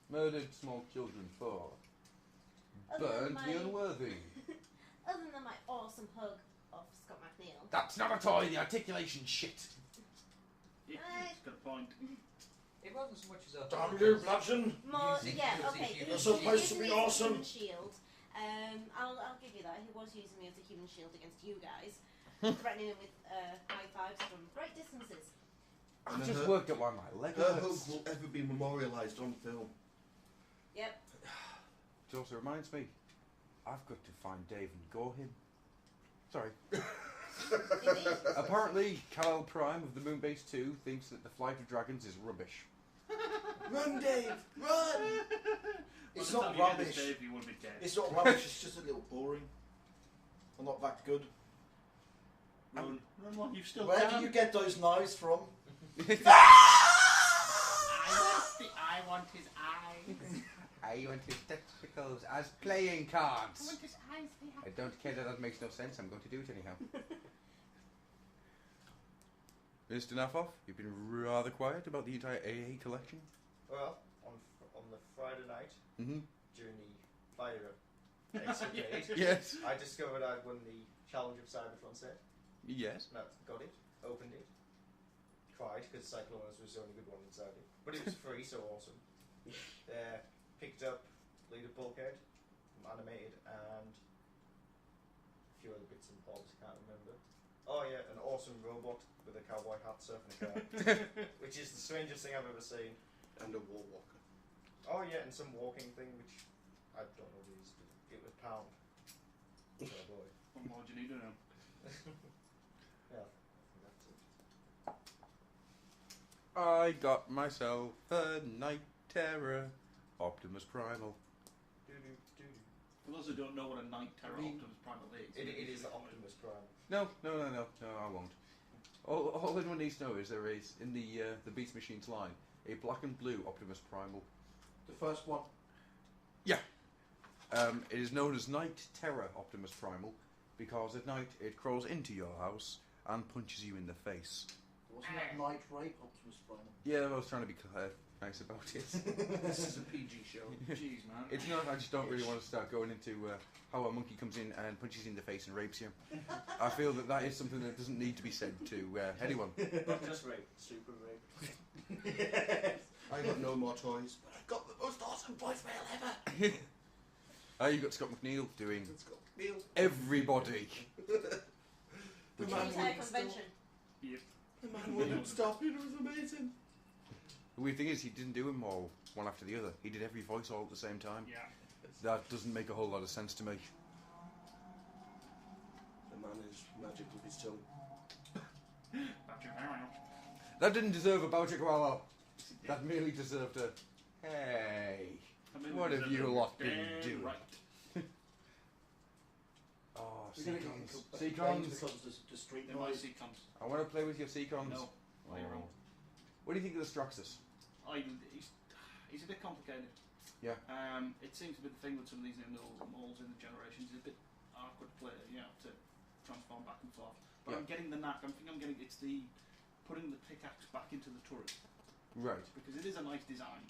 murdered small children for, burned the unworthy. Other than my awesome hug of Scott McNeil. That's not a toy, the articulation shit. He's got a point. It wasn't so much as a. Damn you, bludgeon! More, Using- yeah, using okay. human You're supposed to be Using me as a awesome. human shield. I'll give you that. He was using me as a human shield against you guys, threatening him with high fives from great distances. I just worked out why my leg Her hurts. hug will ever be memorialised on film. Yep. It also reminds me, I've got to find Dave and gore him. Sorry. Apparently, Kal-El Prime of the Moonbase 2 thinks that the Flight of Dragons is rubbish. Run, Dave! Run! It's By the not time you get this, rubbish. Dave, you will be dead. It's not rubbish. It's just a little boring. Or not that good. Run on, you still Where can. do you get those knives from? I want his eyes. I want his testicles as playing cards. I want his eyes. I don't care that makes no sense. I'm going to do it anyhow. Mr. Naffoff, you've been rather quiet about the entire AA collection. Well, on the Friday night, Mm-hmm. during the fire escapade, Yes. I discovered I'd won the challenge of Cybertron set. Yes. No, got it, opened it, cried because Cyclonus was the only good one inside it. But it was free, so awesome. Picked up Leader Bulkhead, animated, and a few other bits and bobs, I can't remember. Oh yeah, an awesome robot with a cowboy hat surfing a car, which is the strangest thing I've ever seen. And a war walker. Oh yeah, and some walking thing, which I don't know what it is, but it was pound. Oh boy. What more do you need to know? Yeah, that's it. I got myself a Night Terror Optimus Primal. For those who don't know what a Night Terror Optimus Primal is, It is the Optimus Prime. No, I won't. All anyone needs to know is there is, in the Beast Machines line, a black and blue Optimus Primal. The first one. Yeah. It is known as Night Terror Optimus Primal because at night it crawls into your house and punches you in the face. Wasn't that Night Rape Optimus Primal? Yeah, I was trying to be nice about it. This is a PG show. Jeez, man. It's not, I just don't really want to start going into how a monkey comes in and punches you in the face and rapes you. I feel that is something that doesn't need to be said to anyone. Not just rape, super rape. I got no more toys, but I got the most awesome voicemail ever. You got Scott McNeil doing Scott McNeil. everybody. The The man entire wouldn't convention. Yep. The man wouldn't stop. It was amazing. The weird thing is, he didn't do them all one after the other. He did every voice all at the same time. Yeah. That doesn't make a whole lot of sense to me. The man is magic with his tongue. That didn't deserve a Bowchick. That merely deserved a, hey, what have you lot been doing? Right. Oh, We're gonna Seacons. get Seacons. becomes the street They're my noise. Seacons. I want to play with your Seacons. No, Oh. you're wrong. What do you think of the Struxus? He's a bit complicated. Yeah. It seems to be the thing with some of these new malls in the generations. It's a bit awkward to play, to transform back and forth. But Yeah. I'm getting the knack. It's the putting the pickaxe back into the turret. Right. Because it is a nice design.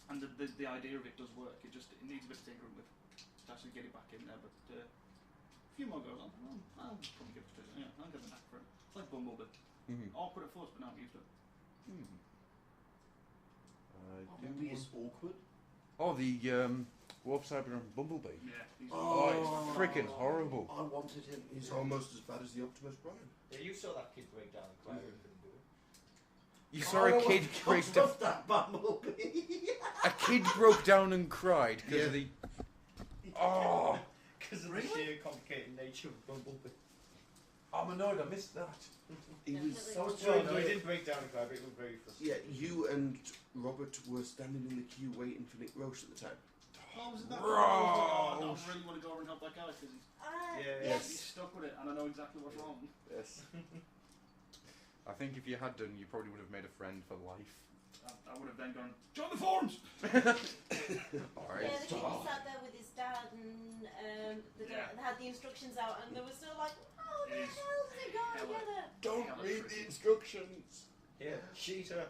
And the idea of it does work. It needs a bit of tinkering with to actually get it back in there. But a few more goes on. I'll probably give it to it. Yeah, I'll get the knack for it. It's like Bumblebee. Mm-hmm. Awkward at first, but now I'm used to it. Bumblebee is awkward. Oh, the Warp Cyber and Bumblebee. Yeah. He's Oh, it's freaking horrible. I wanted him. He's almost as bad as the Optimus Prime. Yeah, you saw that kid break down and cry and couldn't do it. You saw a kid break down. that Bumblebee. A kid broke down and cried because of the. Oh, Because of the sheer complicated nature of Bumblebee. I'm annoyed. I missed that. He was. That was Well, during no, he the- didn't break down and cry, but it was very frustrating. Yeah, you and Robert were standing in the queue waiting for Nick Roche at the time. Oh, was it that? Bro. I really want to go over and help that guy because Yes. he's stuck with it, and I know exactly what's wrong. Yes. I think if you had done, you probably would have made a friend for life. I would have then gone, join the forums! Alright. Yeah, the kid was sat there with his dad and the dad had the instructions out and they were still like, how the It is hell did it go together? Don't read the instructions. Yeah, cheater.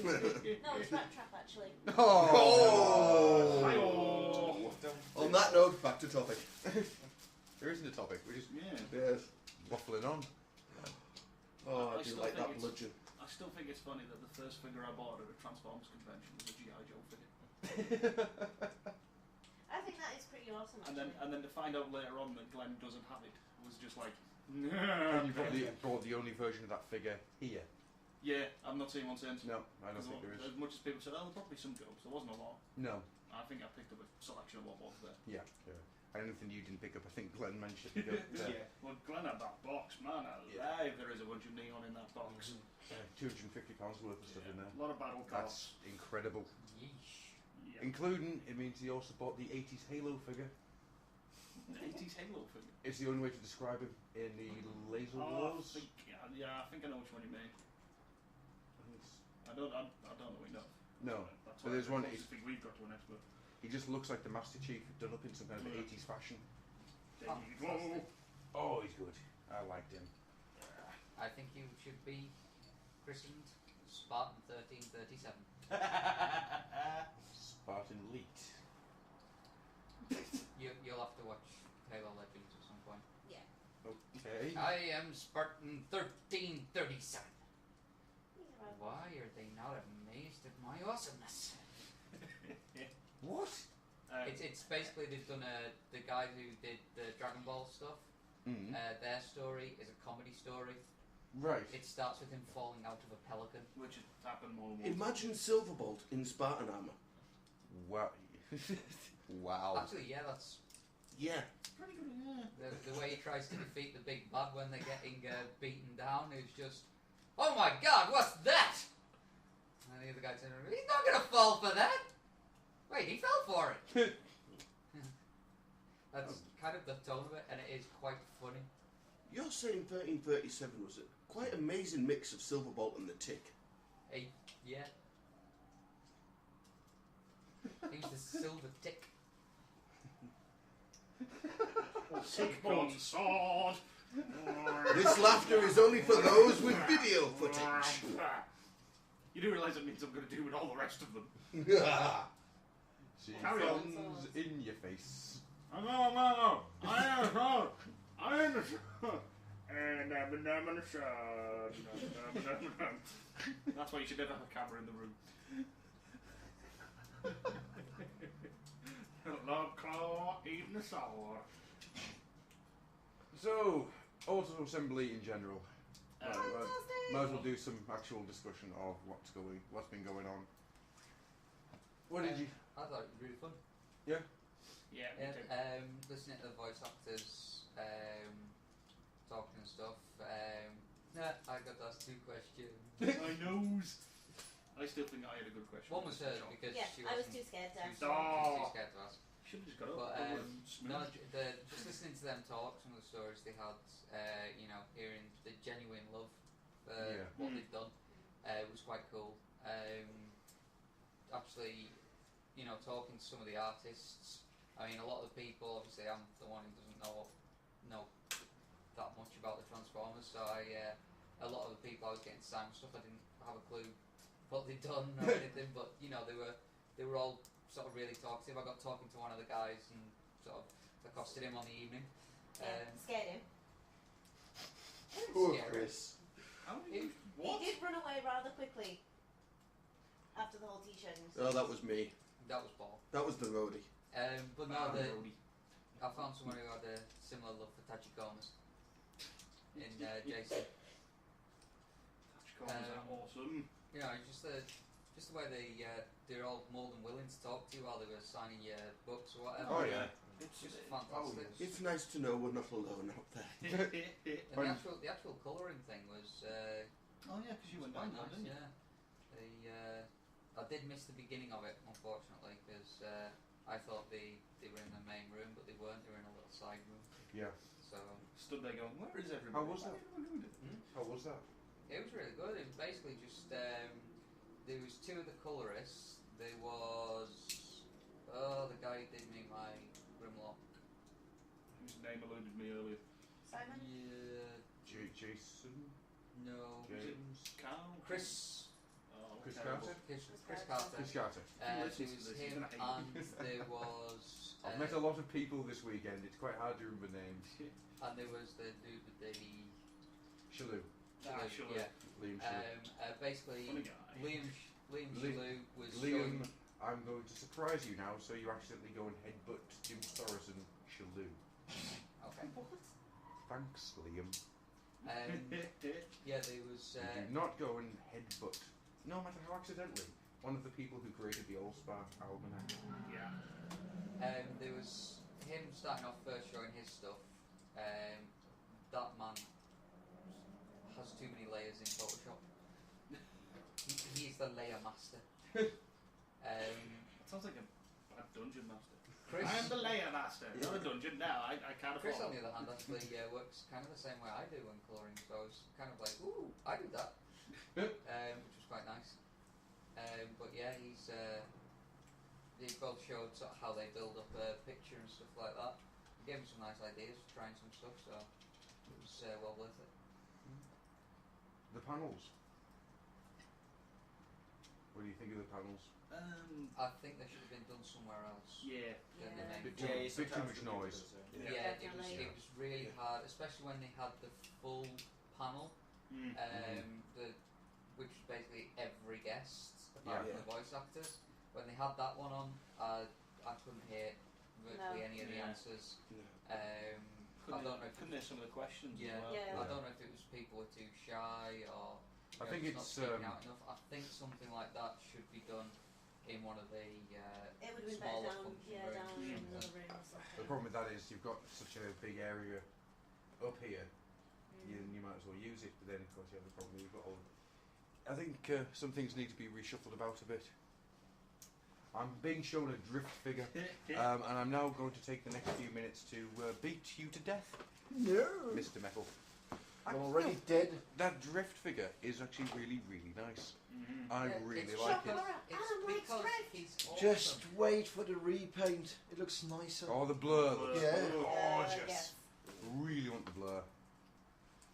No, it's Rat Trap actually. Oh. Don't On that note, back to topic. There isn't a topic. We're just Yes. waffling on. Oh, I do still like think that it's- bludgeon. I still think it's funny that the first figure I bought at a Transformers convention was a G.I. Joe figure. I think that is pretty awesome actually. And then to find out later on that Glenn doesn't have it was just like, And you probably bought the only version of that figure here. Yeah, I've not seen one since. No, I don't think there is. As much as people said, oh, there'll probably be some jokes. There wasn't a lot. No. I think I picked up a selection of what was there. Yeah. Anything you didn't pick up, I think Glenn mentioned. Yeah. Well, Glenn had that box, man. Alive, there is a bunch of neon in that box. £250 worth of stuff in there. A lot of battle cards. That's incredible. Yeesh. Yeah. Including, it means he also bought the 80s Halo figure. The 80s Halo figure. It's the only way to describe him in the Laser Wars. I think I know which one you mean. I don't know enough. No, That's but why there's I one. think we've got to an expert. He just looks like the Master Chief done up in some kind of 80s fashion. There you go. Oh, he's good. I liked him. I think you should be christened Spartan 1337. Spartan Elite. You'll have to watch Halo Legends at some point. Yeah. Okay. I am Spartan 1337. Why are they not amazed at my awesomeness? What? It's basically they've done the guy who did the Dragon Ball stuff. Mm. Their story is a comedy story. Right. It starts with him falling out of a pelican. Which has happened more than once. Imagine Silverbolt in Spartan armor. Wow. Wow. Actually, yeah, that's Yeah. Pretty good, yeah. the way he tries to defeat the big bad when they're getting beaten down is just, oh my god, what's that? And the other guy turns around, he's not gonna fall for that. Wait, he fell for it. That's kind of the tone of it, and it is quite funny. You're saying 1337 was a quite amazing mix of Silverbolt and the Tick. Yeah. He was the silver tick. Tick-born sword. This laughter is only for those with video footage. You do realise it means I'm going to do with all the rest of them. She Carry on. comes in your face. I am the sun. I am the sun. And I'm in the sun. That's why you should never have a camera in the room. Love claw eating the sour. So, auto assembly in general. Might as well do some actual discussion of what's been going on. What did you? I thought it was really fun. Yeah. Yeah. Me too. Listening to the voice actors talking and stuff. I got to ask 2 questions. I knows. I still think I had a good question. One was hers because she I was wasn't too scared to ask. She was too scared to ask. Should have just got up. But no, just listening to them talk, some of the stories they had, hearing the genuine love for what they've done, was quite cool. Actually, talking to some of the artists. I mean, a lot of the people. Obviously, I'm the one who doesn't know that much about the Transformers, so a lot of the people I was getting signed stuff, I didn't have a clue what they'd done or anything, but they were all sort of really talkative. I got talking to one of the guys and sort of accosted him on the evening. Scared him. Poor Chris. He did run away rather quickly after the whole t-shirt. Oh, that was me. That was Paul. That was the roadie. But no, I found someone who had a similar love for Tachikomas in Jason. Tachikomas are awesome. Just the way they're all more than willing to talk to you while they were signing your books or whatever. Oh yeah. It's just fantastic. It's nice to know we're not alone out there. And the actual colouring thing was. Oh yeah, because you went down there, didn't you? Yeah. I did miss the beginning of it, unfortunately, because I thought they were in the main room, but they weren't. They were in a little side room. Yeah. So stood there going, "Where is everybody?" How was that? How was that? It was really good. It was basically just there was 2 of the colourists. There was the guy who did me my Grimlock. Whose name eluded me earlier. Simon? Yeah. Jason? No. James? Carl? Chris. Chris terrible. Carter? Chris Carter. Chris Carter. There was him and there was... I've met a lot of people this weekend. It's quite hard to remember names. And there was the dude with the... Shalou. Shalou. Yeah. Liam Shalou. Basically, Liam Shalou was Liam, showing... I'm going to surprise you now, so you accidentally go and headbutt Jim Thorson Shalou. Okay. Thanks, Liam. Yeah, there was. You do not go and headbutt, no matter how accidentally, one of the people who created the All-Star Almanac. Yeah. There was him starting off first showing his stuff. That man has too many layers in Photoshop. He's the layer master. Sounds like a dungeon master. Chris, I am the layer master. Not a dungeon. No, I can't afford. Chris, on the other hand, actually works kind of the same way I do when colouring. So I was kind of like, ooh, I do that, which was quite nice. But yeah, they both showed sort of how they build up a picture and stuff like that. He gave me some nice ideas for trying some stuff, so it was well worth it. The panels. What do you think of the panels? I think they should have been done somewhere else. Yeah. Than the main Bit floor. too much noise. Yeah, it was really hard, especially when they had the full panel, which was basically every guest apart from the voice actors. When they had that one on, I couldn't hear virtually any of the answers. I don't know if couldn't hear some of the questions. Yeah, as well. I don't know if it was people were too shy or I think just it's not speaking out enough. I think something like that should be done in one of the it would have been smaller better down, function yeah, rooms. down in another room or something. The problem with that is you've got such a big area up here, you might as well use it, but then of course you have the problem you've got all. I think some things need to be reshuffled about a bit. I'm being shown a drift figure, and I'm now going to take the next few minutes to beat you to death. No, Mr. Metal. I'm already dead. That drift figure is actually really, really nice. I really it's like it. It's because he's awesome. Just wait for the repaint. It looks nicer. Oh, the blur looks Yeah. gorgeous. Yes. Really want the blur.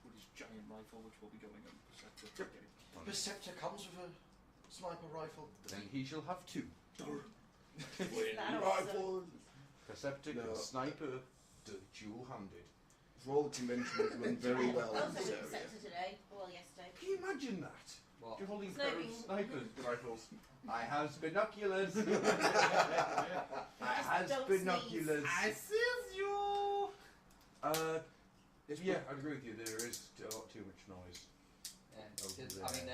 With his giant rifle, which will be going on Perceptor. Perceptor comes with a sniper rifle. Then he shall have two. Rifle. Perceptor and sniper, dual-handed. For all the conventions went very well I in was this in area. sector today, well yesterday. Can you imagine that? What? You're holding a pair of Sniping. sniper rifles. I has binoculars. I has Don't binoculars. I sees you. Yeah, I agree with you. There is a lot too much noise. Yeah, because, I mean,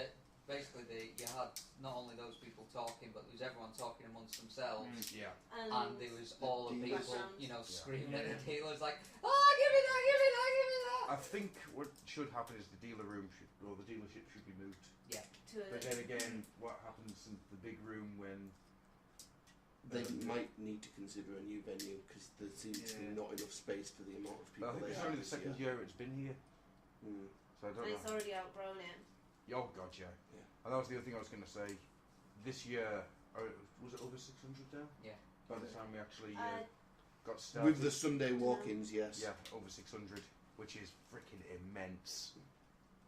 basically you had not only those people talking, but there was everyone talking amongst themselves. Yeah. And there was all the people, background. you know, screaming Yeah. at the dealers like, "Oh, give me that! Give me that! Give me that!" I think what should happen is the dealer room or the dealership should be moved. Yeah. But then again, what happens in the big room when They might need to consider a new venue because there seems to be not enough space for the amount of people I think they it's have only the this second year it's been here. So I don't And know. it's already outgrown it. Oh god, yeah. And that was the other thing I was going to say. This year, was it over 600 now? Yeah. By the time we actually got With started. the Sunday walk-ins, yes. Yeah, over 600, which is freaking immense.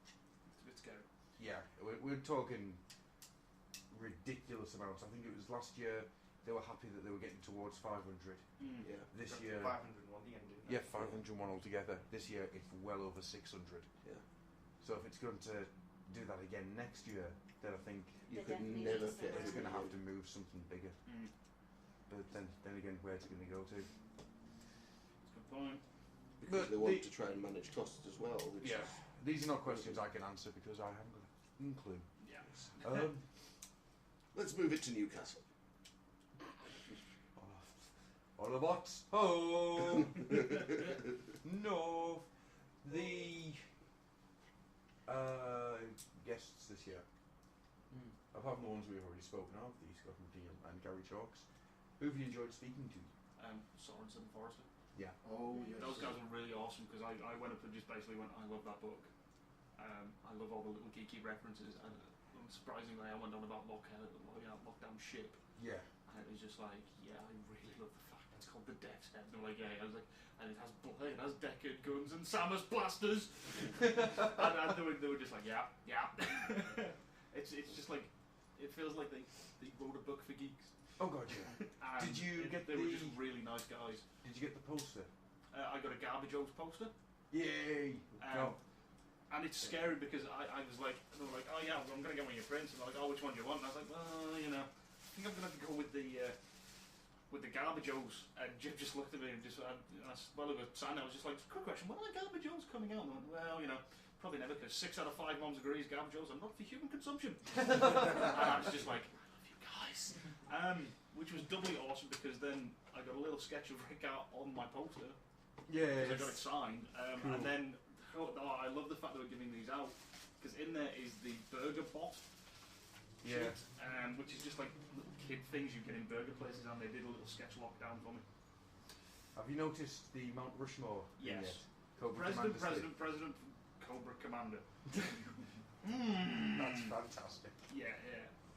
It's a bit scary. Yeah, we're talking ridiculous amounts. I think it was last year they were happy that they were getting towards 500. Yeah. This Got to year, 501 the end, didn't it? yeah, 501 altogether. This year it's well over 600. Yeah. So if it's going to do that again next year, then I think You They could definitely never need fit some it's going to everybody have to in. move something bigger. Mm. But then again, where's it going to go to? That's a good point. Because But they want the- to try and manage costs as well. Which Yeah, is, these are not questions I can answer because I haven't got a clue. Yeah. Let's move it to Newcastle. Autobots, ho! No, the guests this year, apart from the ones we've already spoken of, the Scott McNeil and Gary Chalks, who have you enjoyed speaking to? Sorensen and Forrester. Yeah. Oh, yes. Those guys were really awesome because I went up and just basically went, I love that book. I love all the little geeky references, and surprisingly, I went on about Lockdown Ship. Yeah. And it was just like, yeah, I really love the fact that it's called the Death's Head. And they're like, yeah, I was like, and it has Deckard guns and Samus blasters. and they were just like, yeah. It's just like, it feels like they wrote a book for geeks. Oh god, yeah. And Did you get they were just really nice guys. Did you get the poster? I got a Garbage Oaks poster. Yay! Go. And it's scary because I was like, they were like, oh yeah, I'm going to get one of your prints. And they're like, oh, which one do you want? And I was like, well, you know, I think I'm going to have to go with the Garbage O's. And Jim just looked at me and just, well, it was signed. I was just like, quick question, when are the Garbage O's coming out? And I went, well, you know, probably never, because 6 out of 5 moms agrees Gabjos are not for human consumption. And I was just like, I love you guys. Which was doubly awesome because then I got a little sketch of Rick out on my poster. Yes. Because I got it signed. Cool. And then, I love the fact that we're giving these out, because in there is the burger bot. Yeah. Sheet, which is just like little kid things you get in burger places, and they did a little sketch lockdown for me. Have you noticed the Mount Rushmore? Yes. Cobra President, Cobra Commander. That's fantastic. Yeah,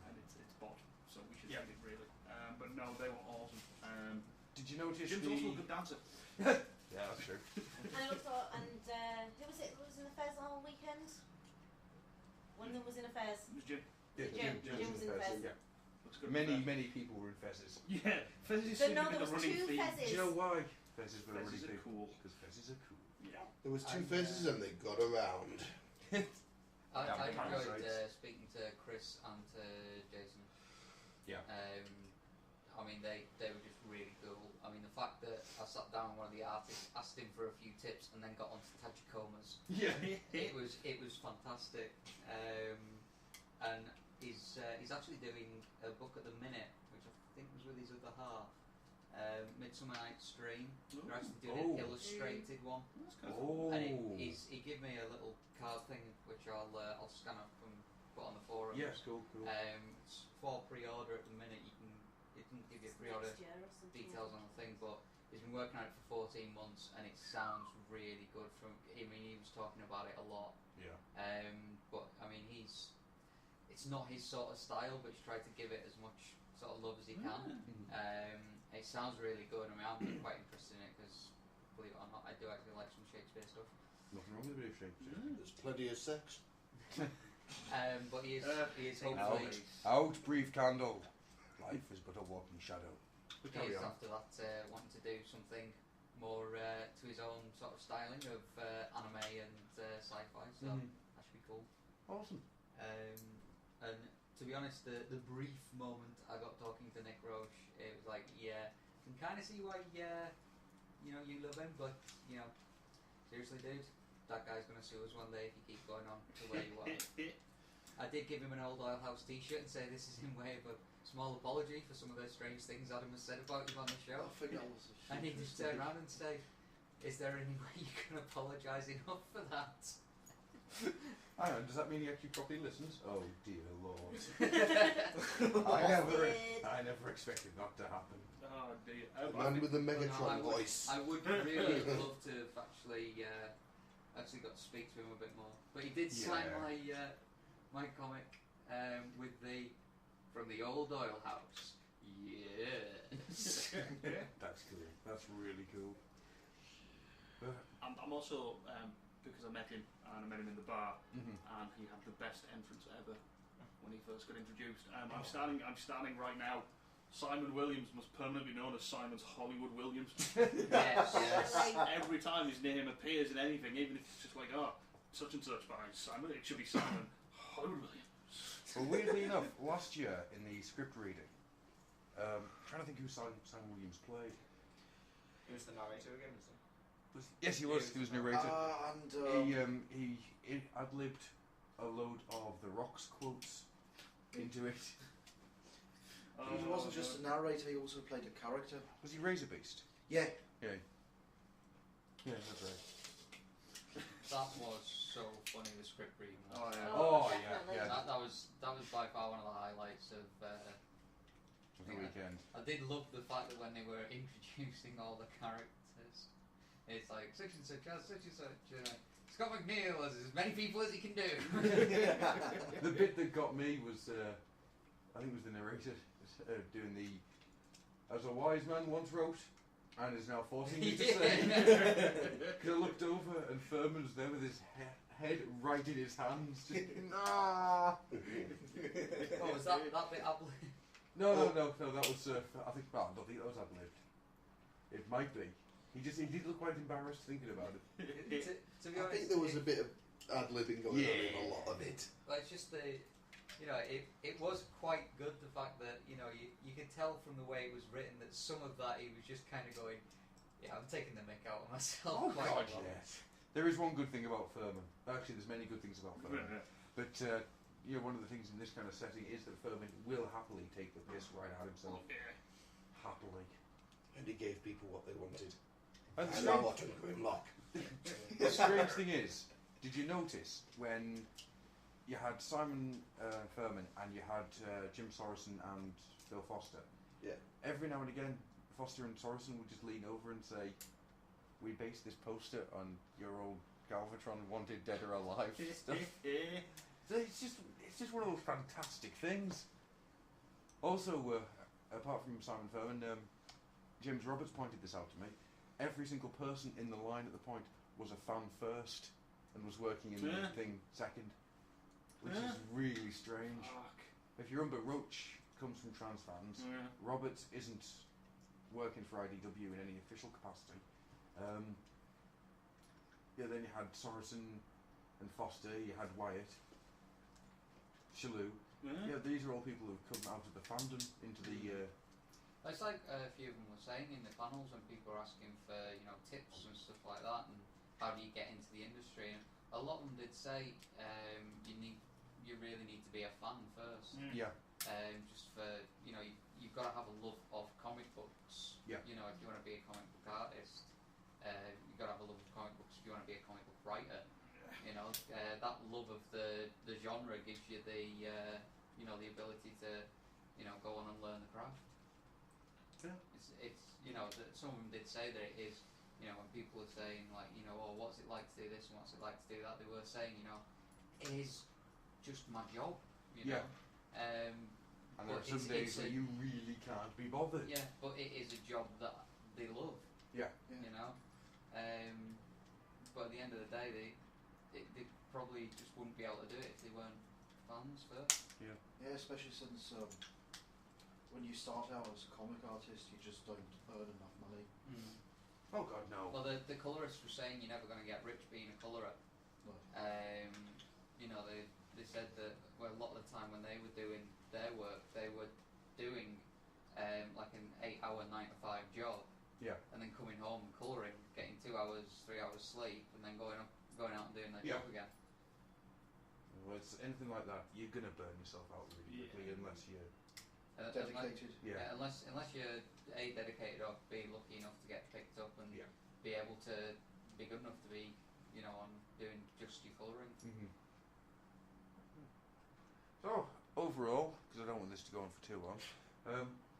and it's bot, so we should read it really. But no, they were awesome. Did you notice Jim's also a good dancer. Yeah, that's true. And also, who was it who was in the Fez all weekend? One of them was in a Fez. It was Jim. Yeah, Jim was in Fez. Yeah. Looks good. Many people were in Fezzes. Yeah, Fezzes But seem no, to be there the was running 2 theme. Fezzes. Do you know why Fezzes were Fezzes really are big? cool. Because Fezzes are cool. Yeah. There was 2 Fezzes and they got around. I Yeah, enjoyed parasites. speaking to Chris and to Jason. Yeah. I mean, they were just really cool. I mean, the fact that I sat down with one of the artists, asked him for a few tips, and then got onto Tachikomas. Yeah. it was fantastic. And he's actually doing a book at the minute, which I think was with his other half. Midsummer Night's Dream. They're actually doing an illustrated one. That's kind of Oh. And he gave me a little card thing which I'll scan up and put on the forum. Yes, cool. It's for pre-order at the minute. It didn't give you pre-order Next year or something. details on the thing, but he's been working on it for 14 months and it sounds really good. He was talking about it a lot. Yeah. But I mean, it's not his sort of style, but he's tried to give it as much sort of love as he can. It sounds really good. I mean, I'm quite interested in it because, believe it or not, I do actually like some Shakespeare stuff. Nothing wrong with a bit of Shakespeare. There's plenty of sex. But he is hopefully Out, brief candle. Life is but a walking shadow. he is after that wanting to do something more to his own sort of styling of anime and sci-fi. So that should be cool. Awesome. And to be honest, the brief moment I got talking to Nick Roche, it was like, yeah, I can kind of see why you love him, but seriously, dude, that guy's gonna sue us one day if you keep going on the way you are. I did give him an old Oilhouse t-shirt and say this is in way of a small apology for some of the strange things Adam has said about you on the show. I think that was a And he just turned around and said, is there any way you can apologise enough for that? Hang on, does that mean he actually properly listens? Oh dear lord. I never expected that to happen. Oh dear. The man with the Megatron No, voice. I would really love to have actually got to speak to him a bit more. But he did sign my comic with from the old Oilhouse. Yes. That's cool. That's really cool. I'm also because I met him and I met him in the bar, and he had the best entrance ever when he first got introduced. I'm standing right now. Simon Williams must permanently be known as Simon's Hollywood Williams. Yes. Every time his name appears in anything, even if it's just like, such and such by Simon, it should be Simon Hollywood Williams. Well, weirdly enough, last year in the script reading, trying to think who Simon Williams played. He was the narrator again, isn't he? Yes, he was. He was narrator. And he ad-libbed a load of the Rock's quotes into it. he wasn't just a narrator, he also played a character. Was he Razor Beast? Yeah. Yeah. Yeah, that's right. That was so funny, the script reading. Yeah. That was by far one of the highlights of the weekend. I did love the fact that when they were introducing all the characters, it's like such and such as such and such. Scott McNeil has as many people as he can do. The bit that got me was, I think it was the narrator doing the, as a wise man once wrote, and is now forcing me to say. Because I looked over and Furman's there with his head right in his hands. Just, nah. Oh, was that bit ad-libbed? No, that was, I think, well, I don't think that was ad-libbed. It might be. He did look quite embarrassed thinking about it. To be honest, I think there was a bit of ad-libbing going on in a lot of it. But it's just it was quite good, the fact that, you could tell from the way it was written that some of that he was just kind of going, yeah, I'm taking the mick out of myself. Oh, quite God, a lot. yes. There is one good thing about Furman. Actually, there's many good things about Furman. Yeah. But, one of the things in this kind of setting is that Furman will happily take the piss right out himself. Happily. And he gave people what they wanted. And the And strange- Robot and Grimlock. The strange thing is, did you notice when you had Simon Furman and you had Jim Sorensen and Bill Foster? Yeah. Every now and again, Foster and Sorensen would just lean over and say, "We based this poster on your old Galvatron Wanted Dead or Alive stuff." So it's just one of those fantastic things. Also, apart from Simon Furman, James Roberts pointed this out to me. Every single person in the line at the point was a fan first and was working in the thing second, which is really strange. Fuck. If you remember, Roach comes from trans fans. Yeah. Roberts isn't working for IDW in any official capacity. Then you had Sorensen and Foster. You had Wyatt, Shalhoub. Yeah. These are all people who've come out of the fandom into the. It's like a few of them were saying in the panels when people were asking for tips and stuff like that, and how do you get into the industry. And a lot of them did say you really need to be a fan first. Yeah. Just for you've got to have a love of comic books. Yeah. If you want to be a comic book artist, you've got to have a love of comic books. If you want to be a comic book writer, that love of the genre gives you the the ability to go on and learn the craft. Yeah. It's some of them did say that it is when people are saying like what's it like to do this and what's it like to do that, they were saying it is just my job. Yeah. And there are some days where you really can't be bothered. Yeah, but it is a job that they love. Yeah. But at the end of the day, they probably just wouldn't be able to do it if they weren't fans first. Yeah. Yeah, especially since when you start out as a comic artist, you just don't earn enough money. Oh God, no. Well, the colourists were saying you're never going to get rich being a colourer. No. They said that a lot of the time when they were doing their work, they were doing like an 8-hour 9-to-5 job. Yeah. And then coming home and colouring, getting 2 hours, 3 hours sleep, and then going out and doing their job again. Well, it's anything like that, you're gonna burn yourself out really quickly unless you're dedicated. Unless you're dedicated or be lucky enough to get picked up and be able to be good enough to be on doing just your colouring. Mm-hmm. So overall, because I don't want this to go on for too long,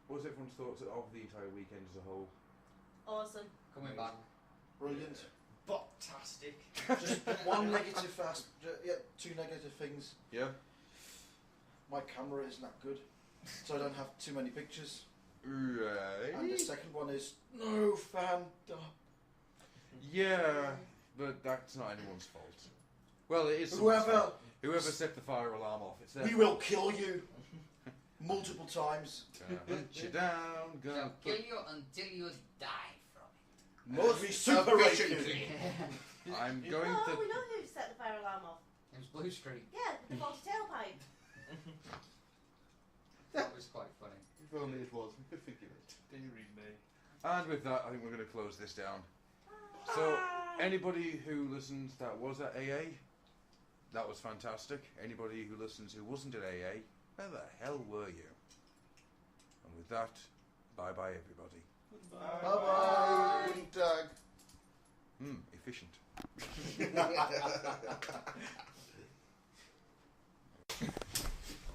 what was everyone's thoughts of the entire weekend as a whole? Awesome. Coming back. Brilliant. Bot-tastic. Just one negative fast. Two negative things. Yeah. My camera isn't that good, so I don't have too many pictures. Right. And the second one is no fan. Yeah, but that's not anyone's fault. Well, it is. Whoever set the fire alarm off, it's their We will kill you multiple times. Gonna hunt you down. Gonna kill you until you die from it. Must be super efficiently. I'm going Oh, to. we know who set the fire alarm off. It was Blue Street. Yeah, the faulty tailpipe. That was quite funny. If only it was, we could figure it. Deary me. And with that, I think we're going to close this down. So, anybody who listens that was at AA, that was fantastic. Anybody who listens who wasn't at AA, where the hell were you? And with that, bye-bye everybody. Bye-bye. Guten Tag. Efficient.